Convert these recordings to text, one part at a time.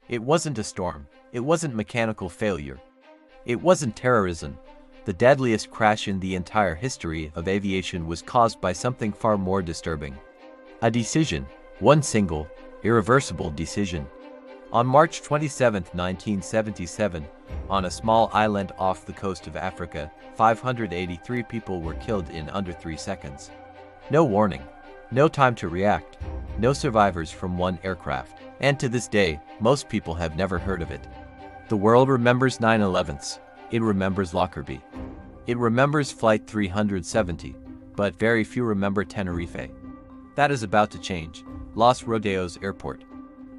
It wasn't a storm. It wasn't mechanical failure. It wasn't terrorism. The deadliest crash in the entire history of aviation was caused by something far more disturbing. A decision. One single, irreversible decision. On March 27, 1977, on a small island off the coast of Africa, 583 people were killed in under 3 seconds. No warning. No time to react. No survivors from one aircraft. And to this day, most people have never heard of it. The world remembers 9/11s. It remembers Lockerbie. It remembers Flight 370, but very few remember Tenerife. That is about to change. Los Rodeos Airport.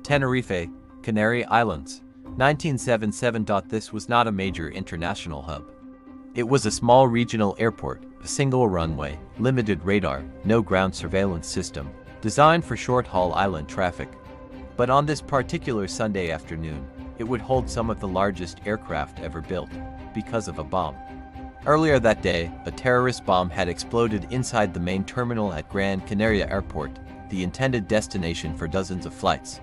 Tenerife, Canary Islands. 1977. This was not a major international hub. It was a small regional airport, a single runway, limited radar, no ground surveillance system, designed for short-haul island traffic. But on this particular Sunday afternoon, it would hold some of the largest aircraft ever built, because of a bomb. Earlier that day, a terrorist bomb had exploded inside the main terminal at Gran Canaria Airport, the intended destination for dozens of flights.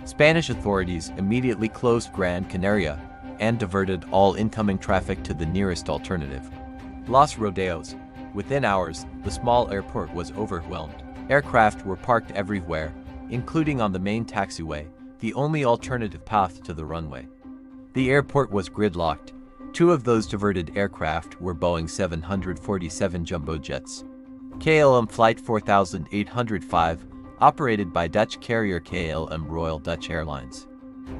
Spanish authorities immediately closed Gran Canaria and diverted all incoming traffic to the nearest alternative, Los Rodeos. Within hours, the small airport was overwhelmed. Aircraft were parked everywhere, including on the main taxiway, the only alternative path to the runway. The airport was gridlocked. 2 of those diverted aircraft were Boeing 747 jumbo jets. KLM Flight 4805, operated by Dutch carrier KLM Royal Dutch Airlines.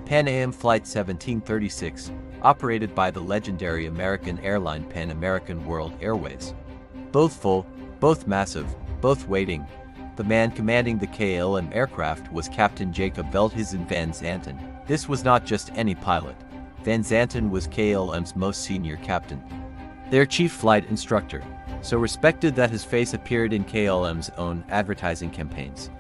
Pan Am Flight 1736, operated by the legendary American airline Pan American World Airways. Both full, both massive, both waiting. The man commanding the KLM aircraft was Captain Jacob van Zanten. This was not just any pilot. Van Zanten was KLM's most senior captain, their chief flight instructor, so respected that his face appeared in KLM's own advertising campaigns.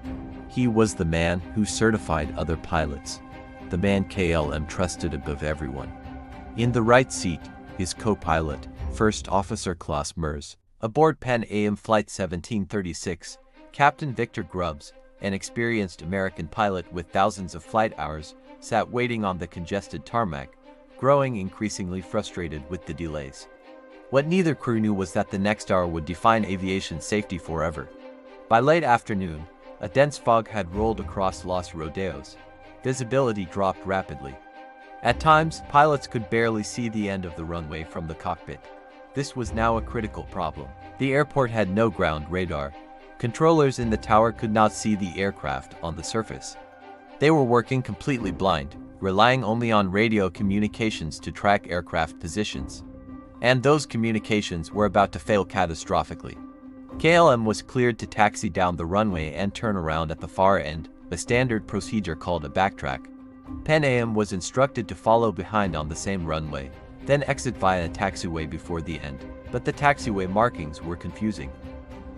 He was the man who certified other pilots, the man KLM trusted above everyone. In the right seat, his co-pilot, First Officer Klaus Mers. Aboard Pan Am Flight 1736, Captain Victor Grubbs, an experienced American pilot with thousands of flight hours, sat waiting on the congested tarmac, growing increasingly frustrated with the delays. What neither crew knew was that the next hour would define aviation safety forever. By late afternoon, a dense fog had rolled across Los Rodeos. Visibility dropped rapidly. At times, pilots could barely see the end of the runway from the cockpit. This was now a critical problem. The airport had no ground radar. Controllers in the tower could not see the aircraft on the surface. They were working completely blind, relying only on radio communications to track aircraft positions. And those communications were about to fail catastrophically. KLM was cleared to taxi down the runway and turn around at the far end, a standard procedure called a backtrack. Pan Am was instructed to follow behind on the same runway, then exit via a taxiway before the end, but the taxiway markings were confusing.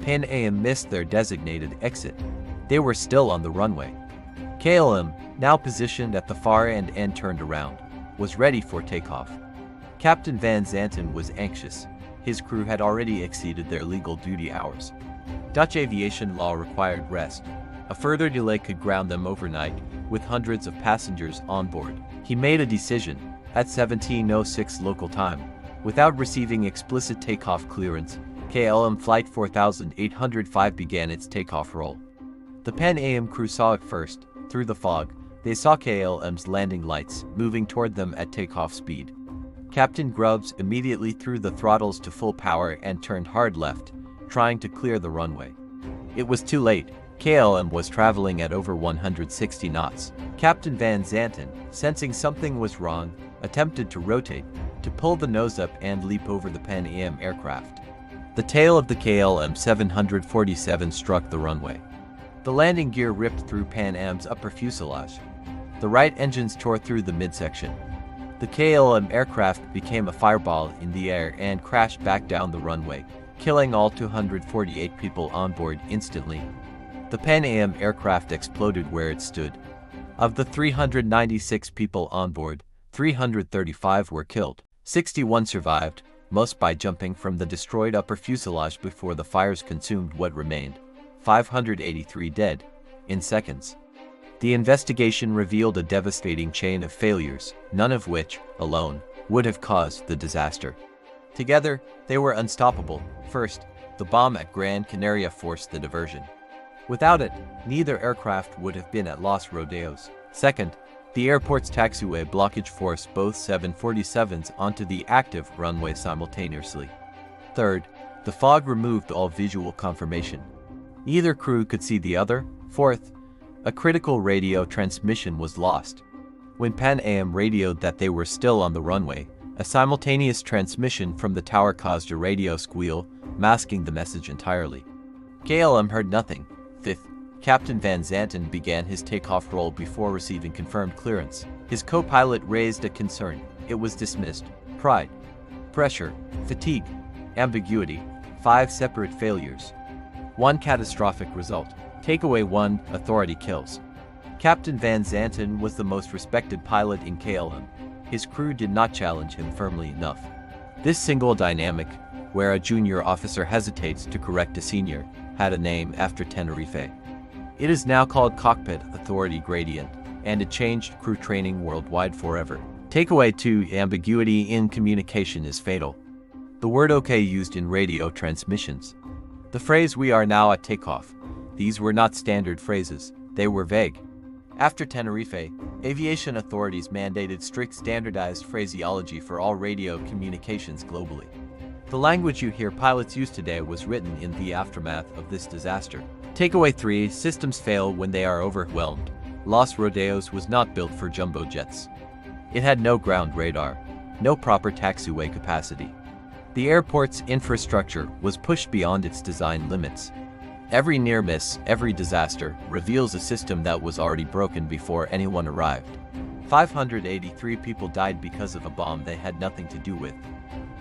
Pan Am missed their designated exit. They were still on the runway. KLM, now positioned at the far end and turned around, was ready for takeoff. Captain Van Zanten was anxious. His crew had already exceeded their legal duty hours. Dutch aviation law required rest. A further delay could ground them overnight, with hundreds of passengers on board. He made a decision, at 17:06 local time. Without receiving explicit takeoff clearance, KLM Flight 4805 began its takeoff roll. The Pan Am crew saw it first. Through the fog, they saw KLM's landing lights moving toward them at takeoff speed. Captain Grubbs immediately threw the throttles to full power and turned hard left, trying to clear the runway. It was too late. KLM was traveling at over 160 knots. Captain Van Zanten, sensing something was wrong, attempted to rotate, to pull the nose up and leap over the Pan Am aircraft. The tail of the KLM 747 struck the runway. The landing gear ripped through Pan Am's upper fuselage. The right engines tore through the midsection. The KLM aircraft became a fireball in the air and crashed back down the runway, killing all 248 people on board instantly. The Pan Am aircraft exploded where it stood. Of the 396 people on board, 335 were killed. 61 survived, most by jumping from the destroyed upper fuselage before the fires consumed what remained. 583 dead in seconds. The investigation revealed a devastating chain of failures, none of which, alone, would have caused the disaster. Together, they were unstoppable. First, the bomb at Gran Canaria forced the diversion. Without it, neither aircraft would have been at Los Rodeos. Second, the airport's taxiway blockage forced both 747s onto the active runway simultaneously. Third, the fog removed all visual confirmation. Neither crew could see the other. Fourth, a critical radio transmission was lost. When Pan Am radioed that they were still on the runway, a simultaneous transmission from the tower caused a radio squeal, masking the message entirely. KLM heard nothing. Fifth, Captain Van Zanten began his takeoff roll before receiving confirmed clearance. His co-pilot raised a concern. It was dismissed. Pride, pressure, fatigue, ambiguity. 5 separate failures. 1 catastrophic result. Takeaway 1, authority kills. Captain Van Zanten was the most respected pilot in KLM. His crew did not challenge him firmly enough. This single dynamic, where a junior officer hesitates to correct a senior, had a name after Tenerife. It is now called Cockpit Authority Gradient, and it changed crew training worldwide forever. Takeaway 2, ambiguity in communication is fatal. The word OK used in radio transmissions. The phrase "we are now at takeoff." These were not standard phrases, they were vague. After Tenerife, aviation authorities mandated strict standardized phraseology for all radio communications globally. The language you hear pilots use today was written in the aftermath of this disaster. Takeaway 3, systems fail when they are overwhelmed. Los Rodeos was not built for jumbo jets. It had no ground radar, no proper taxiway capacity. The airport's infrastructure was pushed beyond its design limits. Every near miss, every disaster, reveals a system that was already broken before anyone arrived. 583 people died because of a bomb they had nothing to do with.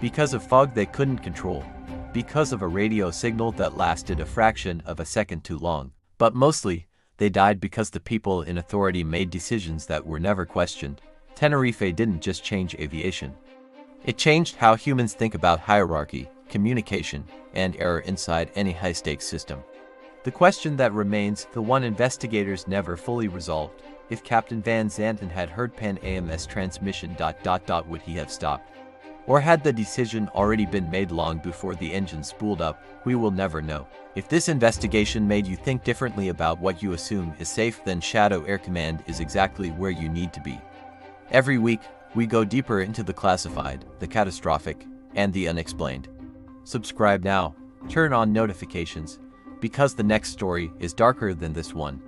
Because of fog they couldn't control. Because of a radio signal that lasted a fraction of a second too long. But mostly, they died because the people in authority made decisions that were never questioned. Tenerife didn't just change aviation. It changed how humans think about hierarchy, communication, and error inside any high-stakes system. The question that remains, the one investigators never fully resolved: if Captain Van Zanten had heard Pan Am's transmission ... would he have stopped? Or had the decision already been made long before the engine spooled up? We will never know. If this investigation made you think differently about what you assume is safe, then Shadow Air Command is exactly where you need to be. Every week, we go deeper into the classified, the catastrophic, and the unexplained. Subscribe now, turn on notifications, because the next story is darker than this one.